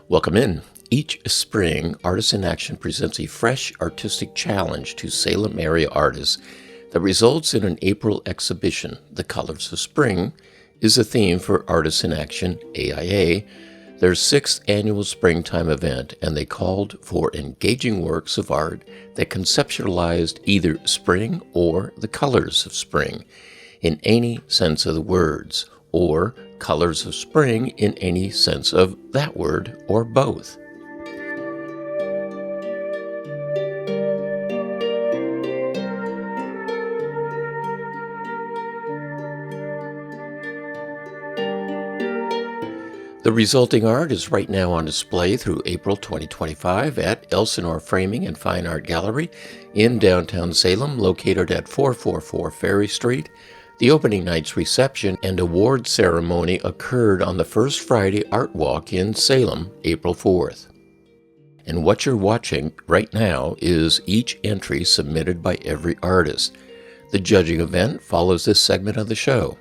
Welcome in. Each spring, Artists in Action presents a fresh artistic challenge to Salem-area artists that results in an April exhibition. The Colors of Spring is the theme for Artists in Action, AIA, their 6th annual springtime event, and they called for engaging works of art that conceptualized either spring or the colors of spring in any sense of the words, or colors of spring in any sense of that word, or both. The resulting art is right now on display through April 2025 at Elsinore Fine Art Gallery in downtown Salem, located at 444 Ferry Street. The opening night's reception and award ceremony occurred on the first Friday Art Walk in Salem, April 4th. And what you're watching right now is each entry submitted by every artist. The judging event follows this segment of the show.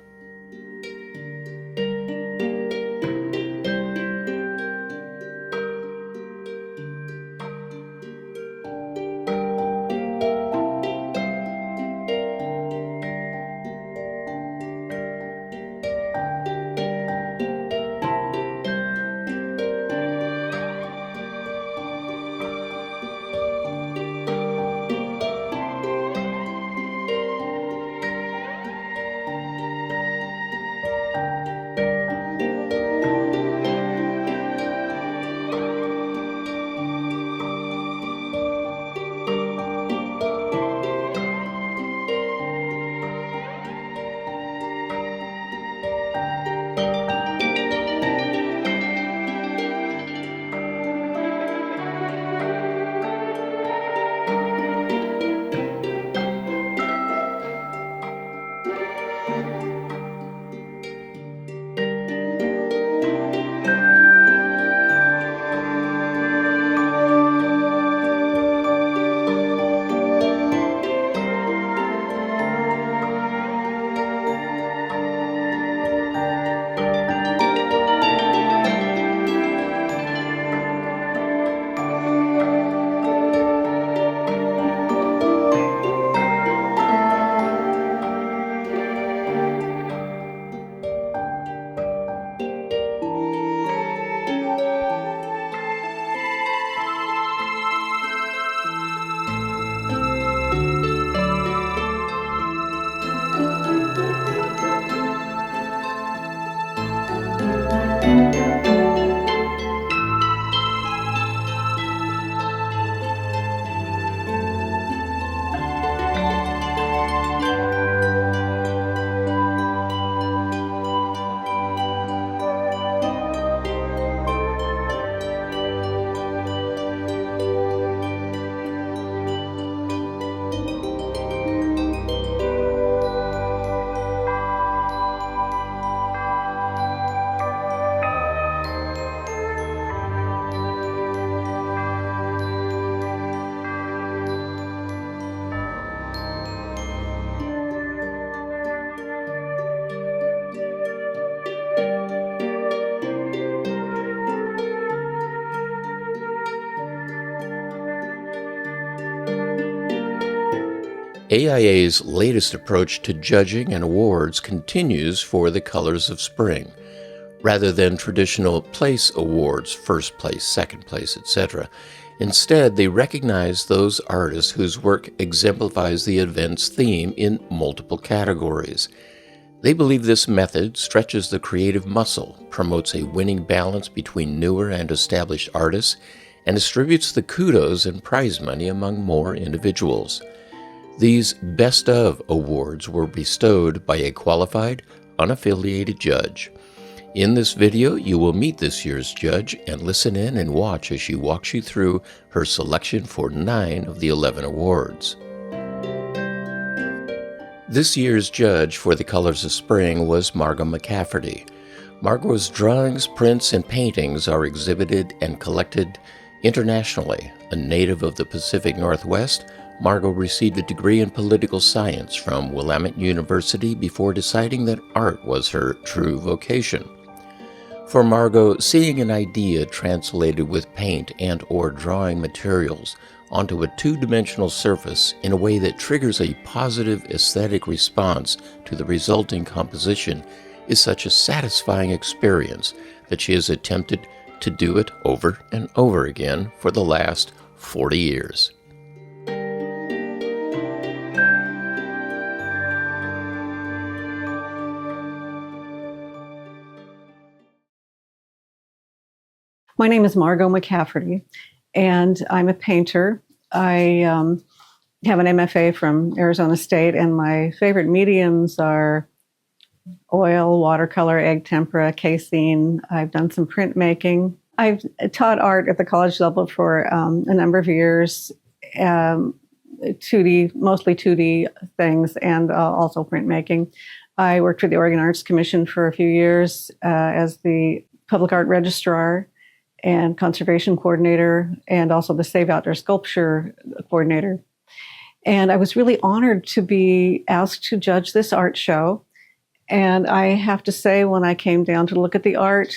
AIA's latest approach to judging and awards continues for the Colors of Spring. Rather than traditional place awards, first place, second place, etc., instead they recognize those artists whose work exemplifies the event's theme in multiple categories. They believe this method stretches the creative muscle, promotes a winning balance between newer and established artists, and distributes the kudos and prize money among more individuals. These Best Of awards were bestowed by a qualified, unaffiliated judge. In this video, you will meet this year's judge and listen in and watch as she walks you through her selection for 9 of the 11 awards. This year's judge for the Colors of Spring was Margot McCafferty. Margot's drawings, prints, and paintings are exhibited and collected internationally. A native of the Pacific Northwest, Margot received a degree in political science from Willamette University before deciding that art was her true vocation. For Margot, seeing an idea translated with paint and/or drawing materials onto a two-dimensional surface in a way that triggers a positive aesthetic response to the resulting composition is such a satisfying experience that she has attempted to do it over and over again for the last 40 years. My name is Margot McCafferty, and I'm a painter. I have an MFA from Arizona State, and my favorite mediums are oil, watercolor, egg tempera, casein. I've done some printmaking. I've taught art at the college level for a number of years, 2D, mostly 2D things, and also printmaking. I worked for the Oregon Arts Commission for a few years as the public art registrar and conservation coordinator, and also the Save Outdoor Sculpture coordinator. And I was really honored to be asked to judge this art show. And I have to say, when I came down to look at the art,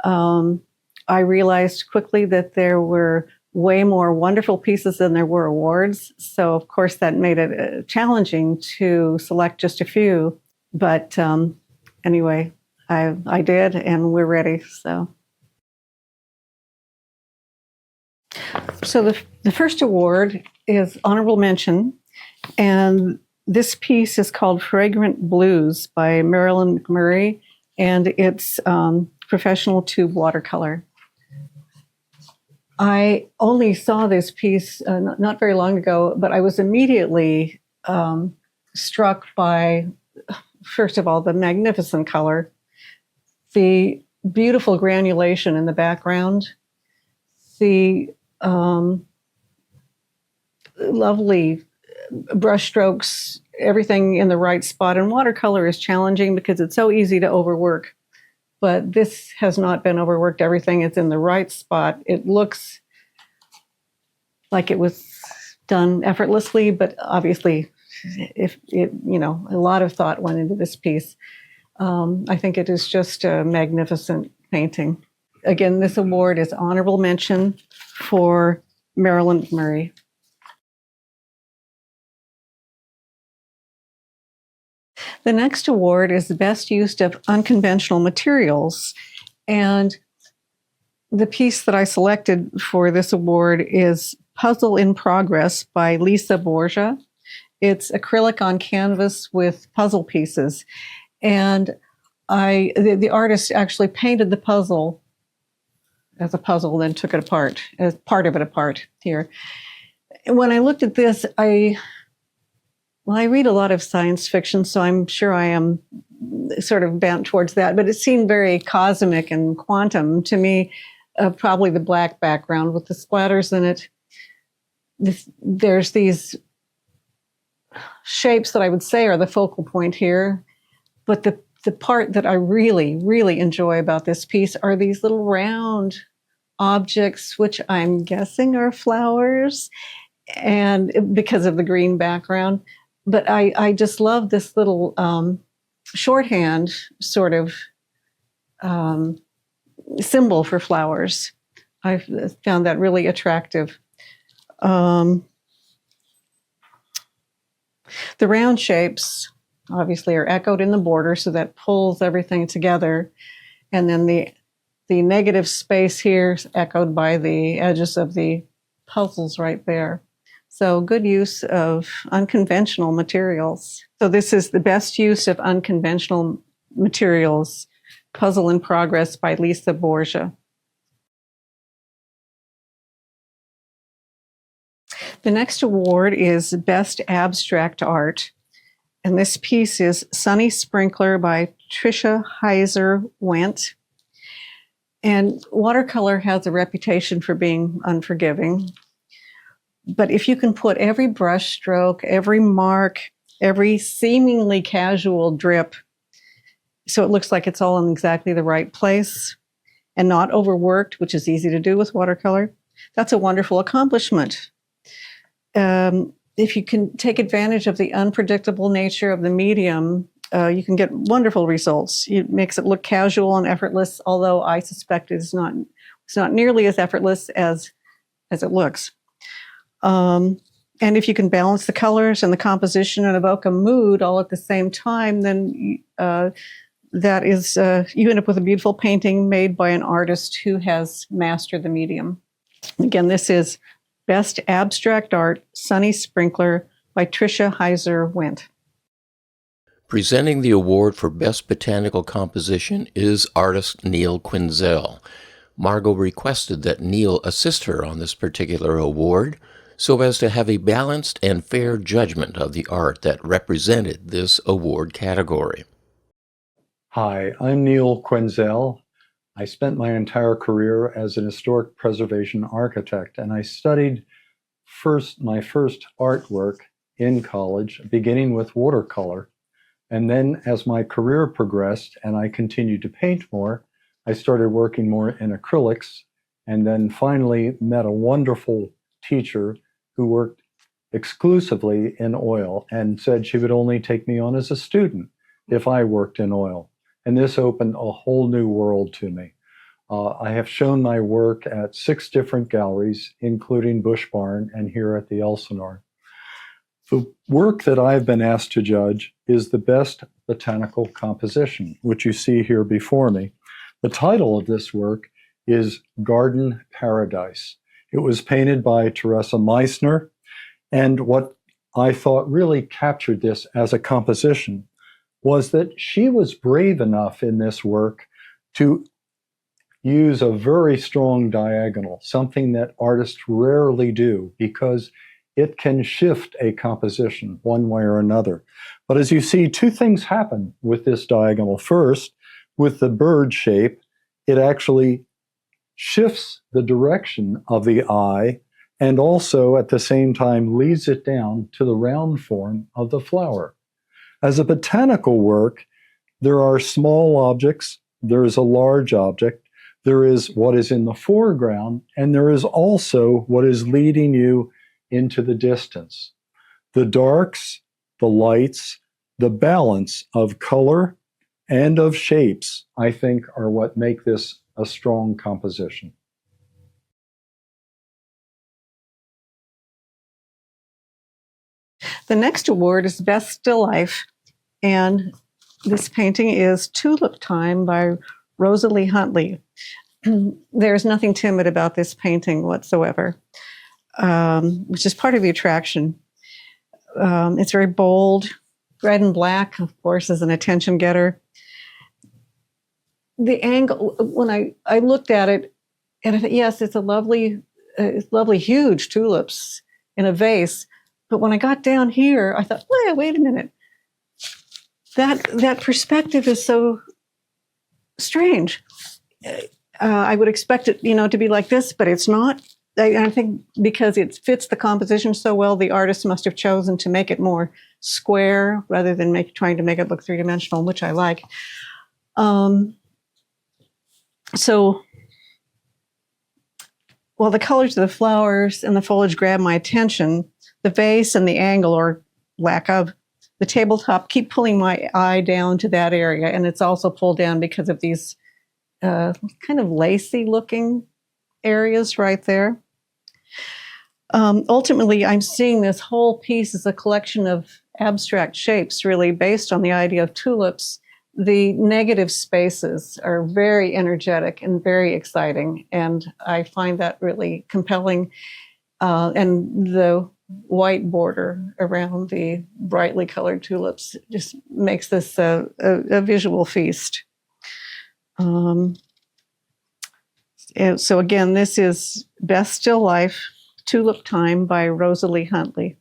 I realized quickly that there were way more wonderful pieces than there were awards. So of course that made it challenging to select just a few. But anyway, I did, and we're ready, so. So the first award is honorable mention, and this piece is called Fragrant Blues by Marilyn McMurray, and it's professional tube watercolor. I only saw this piece not very long ago, but I was immediately struck by, first of all, the magnificent color, the beautiful granulation in the background, the lovely brush strokes, everything in the right spot. And watercolor is challenging because it's so easy to overwork. But this has not been overworked. Everything is in the right spot. It looks like it was done effortlessly, but obviously, if it, a lot of thought went into this piece. I think it is just a magnificent painting. Again, this award is honorable mention for Marilyn McMurray. The next award is the best use of unconventional materials. And the piece that I selected for this award is Puzzle in Progress by Lisa Borgia. It's acrylic on canvas with puzzle pieces. And the artist actually painted the puzzle as a puzzle, then took it apart, as part of it apart here. When I looked at this, I read a lot of science fiction, so I'm sure I am sort of bent towards that, but it seemed very cosmic and quantum to me, probably the black background with the splatters in it. There's these shapes that I would say are the focal point here, but the part that I really, really enjoy about this piece are these little round objects, which I'm guessing are flowers, and because of the green background. But I just love this little shorthand sort of symbol for flowers. I found that really attractive. The round shapes obviously are echoed in the border, so that pulls everything together. And then the negative space here is echoed by the edges of the puzzles right there. So good use of unconventional materials. So this is the best use of unconventional materials, Puzzle in Progress by Lisa Borgia. The next award is Best Abstract Art. And this piece is Sunny Sprinkler by Tricia Heiser-Wendt. And watercolor has a reputation for being unforgiving. But if you can put every brush stroke, every mark, every seemingly casual drip, so it looks like it's all in exactly the right place and not overworked, which is easy to do with watercolor, that's a wonderful accomplishment. If you can take advantage of the unpredictable nature of the medium you can get wonderful results. It makes it look casual and effortless, although I suspect it's not nearly as effortless as it looks. And if you can balance the colors and the composition and evoke a mood all at the same time, then that is, you end up with a beautiful painting made by an artist who has mastered the medium. Again, this is Best Abstract Art, Sunny Sprinkler by Tricia Heiser-Wendt. Presenting the award for Best Botanical Composition is artist Neil Quinzel. Margot requested that Neil assist her on this particular award so as to have a balanced and fair judgment of the art that represented this award category. Hi, I'm Neil Quinzel. I spent my entire career as an historic preservation architect, and I studied my first artwork in college, beginning with watercolor. And then as my career progressed and I continued to paint more, I started working more in acrylics, and then finally met a wonderful teacher who worked exclusively in oil and said she would only take me on as a student if I worked in oil. And this opened a whole new world to me. I have shown my work at 6 different galleries, including Bush Barn and here at the Elsinore. The work that I've been asked to judge is the Best Botanical Composition, which you see here before me. The title of this work is Garden Paradise. It was painted by Teresa Meissner, and what I thought really captured this as a composition was that she was brave enough in this work to use a very strong diagonal, something that artists rarely do because it can shift a composition one way or another. But as you see, 2 things happen with this diagonal. First, with the bird shape, it actually shifts the direction of the eye and also at the same time leads it down to the round form of the flower. As a botanical work, there are small objects, there is a large object, there is what is in the foreground, and there is also what is leading you into the distance. The darks, the lights, the balance of color and of shapes, I think, are what make this a strong composition. The next award is Best Still Life, and this painting is Tulip Time by Rosalie Huntley. There's nothing timid about this painting whatsoever, which is part of the attraction. It's very bold. Red and black, of course, is an attention getter. The angle, when I looked at it, and I thought, yes, it's lovely, huge tulips in a vase. But when I got down here, I thought, wait a minute. That perspective is so strange. I would expect it, to be like this, but it's not. I think because it fits the composition so well, the artist must have chosen to make it more square rather than trying to make it look 3-dimensional, which I like. So while the colors of the flowers and the foliage grab my attention, the vase and the angle, or lack of, the tabletop keep pulling my eye down to that area. And it's also pulled down because of these kind of lacy looking areas right there. Ultimately, I'm seeing this whole piece as a collection of abstract shapes, really based on the idea of tulips. The negative spaces are very energetic and very exciting, and I find that really compelling. And the white border around the brightly colored tulips just makes this a visual feast. And so again, this is Best Still Life, Tulip Time by Rosalie Huntley.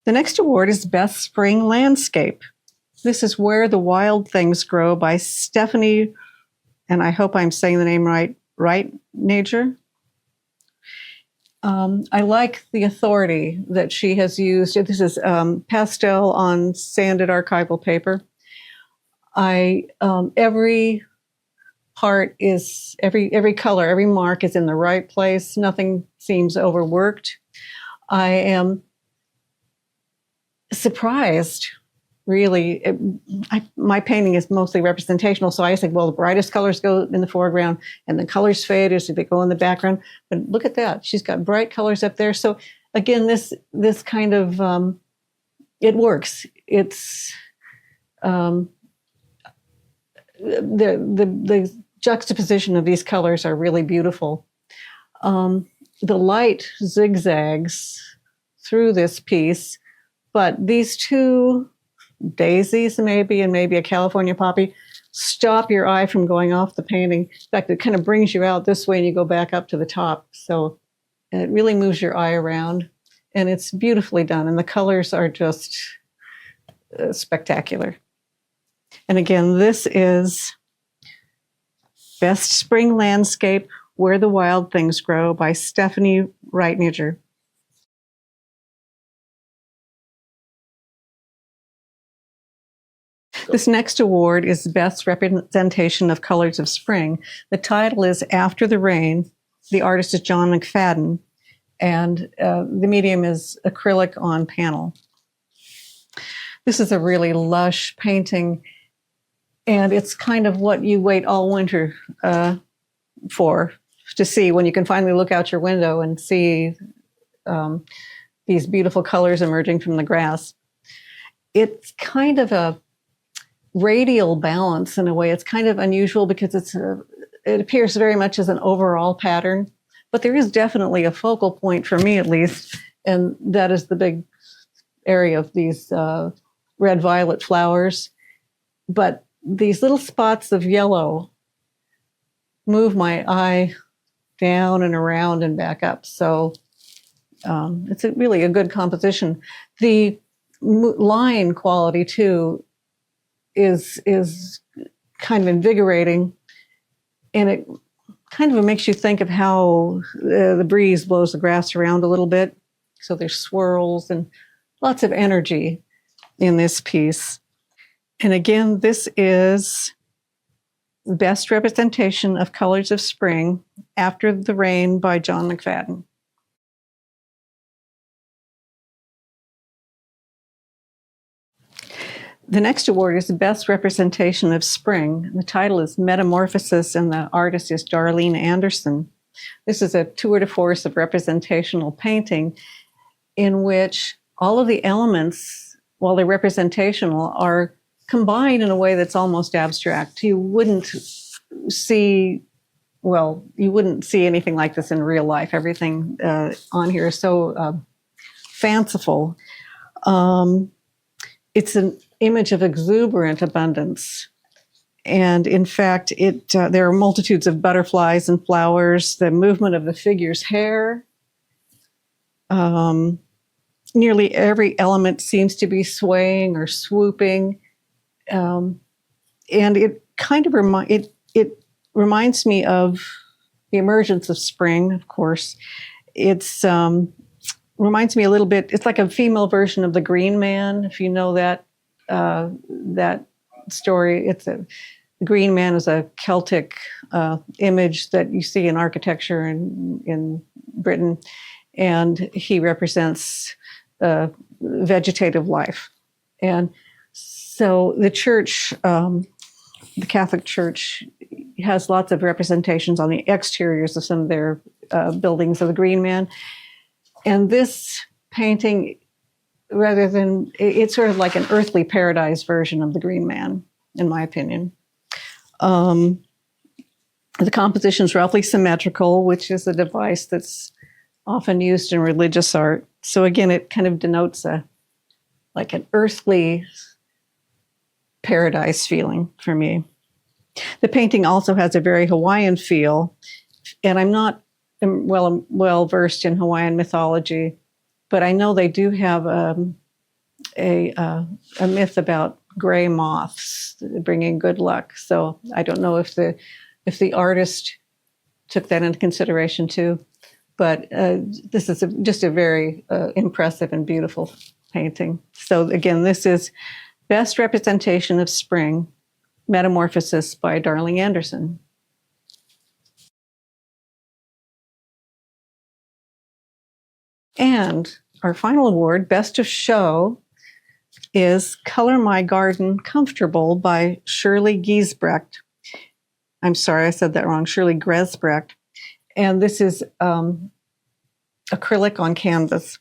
The next award is Best Spring Landscape. This is Where the Wild Things Grow by Stephanie, and I hope I'm saying the name right, Nager. I like the authority that she has used. This is pastel on sanded archival paper. Every part is, every color, every mark is in the right place. Nothing seems overworked. I am surprised, really. My painting is mostly representational, so I think, well, the brightest colors go in the foreground and the colors fade as they go in the background. But look at that. She's got bright colors up there. So again, this kind of, it works. It's the juxtaposition of these colors are really beautiful. The light zigzags through this piece, but these two daisies maybe, and maybe a California poppy, stop your eye from going off the painting. In fact, it kind of brings you out this way and you go back up to the top. So it really moves your eye around, and it's beautifully done. And the colors are just spectacular. And again, this is Best Spring Landscape, Where the Wild Things Grow by Stephanie Reitniger. This next award is Best Representation of Colors of Spring. The title is After the Rain. The artist is John McFadden, and the medium is acrylic on panel. This is a really lush painting, and it's kind of what you wait all winter for to see, when you can finally look out your window and see these beautiful colors emerging from the grass. It's kind of a radial balance in a way. It's kind of unusual because it appears very much as an overall pattern, but there is definitely a focal point, for me at least, and that is the big area of these red-violet flowers. But these little spots of yellow move my eye down and around and back up. So it's really a good composition. The line quality, too, is kind of invigorating, and it kind of makes you think of how the breeze blows the grass around a little bit. So there's swirls and lots of energy in this piece. And again, this is the Best Representation of Colors of Spring, After the Rain by John McFadden. The next award is the Best Representation of Spring. The title is Metamorphosis, and the artist is Darlene Anderson. This is a tour de force of representational painting in which all of the elements, while they're representational, are combined in a way that's almost abstract. You wouldn't see anything like this in real life. Everything on here is so fanciful. It's an image of exuberant abundance. And in fact, there are multitudes of butterflies and flowers, the movement of the figure's hair. Nearly every element seems to be swaying or swooping. And it kind of reminds me of the emergence of spring, of course. It's reminds me a little bit, it's like a female version of the Green Man, if you know that story. The Green Man is a Celtic image that you see in architecture in Britain, and he represents vegetative life. And so the church, the Catholic Church, has lots of representations on the exteriors of some of their buildings of the Green Man. And this painting, it's sort of like an earthly paradise version of the Green Man, in my opinion. The composition is roughly symmetrical, which is a device that's often used in religious art. So again, it kind of denotes like an earthly paradise feeling for me. The painting also has a very Hawaiian feel, and I'm not well versed in Hawaiian mythology, but I know they do have a myth about gray moths bringing good luck. So I don't know if the artist took that into consideration too, but this is just a very impressive and beautiful painting. So again, this is Best Representation of Spring, Metamorphosis by Darlene Anderson. And our final award, Best of Show, is Color My Garden Comfortable by Shirley Giesbrecht. I'm sorry, I said that wrong, Shirley Gresbrecht. And this is acrylic on canvas.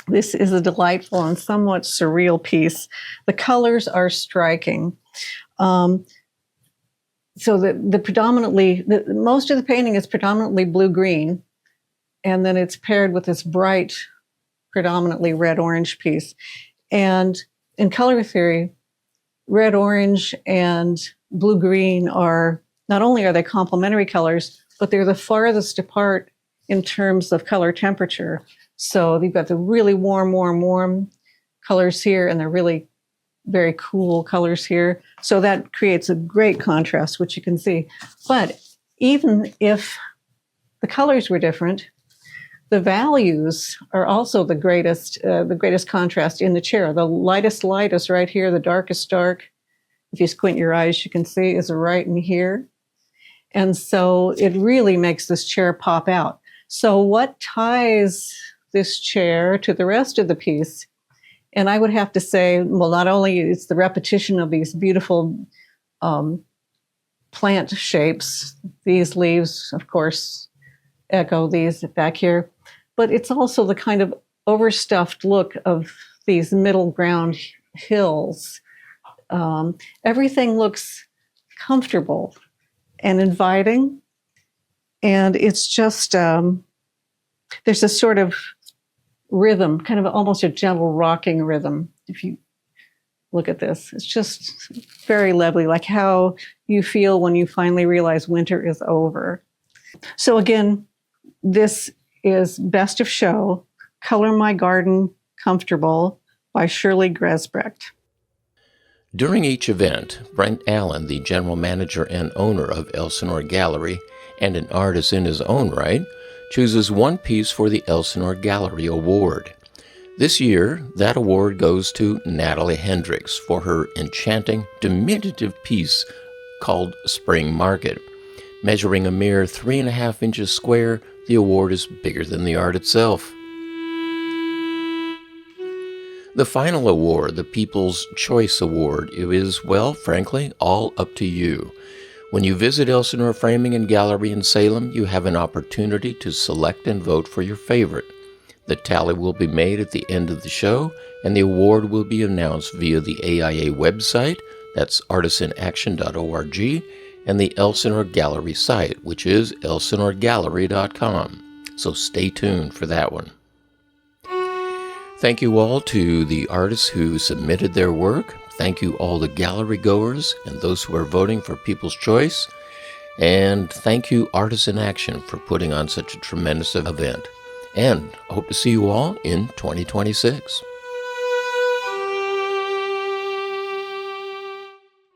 This is a delightful and somewhat surreal piece. The colors are striking. So most of the painting is predominantly blue-green, and then it's paired with this bright, predominantly red-orange piece. And in color theory, red-orange and blue-green are, not only are they complementary colors, but they're the farthest apart in terms of color temperature. So you've got the really warm colors here, and they're really very cool colors here. So that creates a great contrast, which you can see. But even if the colors were different, the values are also the greatest contrast in the chair. The lightest light is right here. The darkest dark, if you squint your eyes, you can see is right in here. And so it really makes this chair pop out. So what ties this chair to the rest of the piece? And I would have to say, well, not only it's the repetition of these beautiful plant shapes, these leaves, of course, echo these back here, but it's also the kind of overstuffed look of these middle ground hills. Everything looks comfortable and inviting, and it's just, there's a sort of rhythm, kind of almost a gentle rocking rhythm. If you look at this, it's just very lovely, like how you feel when you finally realize winter is over. So again, this is Best of Show, Color My Garden Comfortable by Shirley Gresbrecht. During each event, Brent Allen, the general manager and owner of Elsinore Gallery and an artist in his own right, chooses one piece for the Elsinore Gallery Award. This year, that award goes to Natalie Hendricks for her enchanting, diminutive piece called Spring Market. Measuring a mere 3.5 inches square, the award is bigger than the art itself. The final award, the People's Choice Award, is, well, frankly, all up to you. When you visit Elsinore Framing and Gallery in Salem, you have an opportunity to select and vote for your favorite. The tally will be made at the end of the show, and the award will be announced via the AIA website, that's artisanaction.org, and the Elsinore Gallery site, which is elsinoregallery.com. So stay tuned for that one. Thank you all to the artists who submitted their work. Thank you all the gallery goers and those who are voting for People's Choice. And thank you Artists in Action for putting on such a tremendous event. And I hope to see you all in 2026.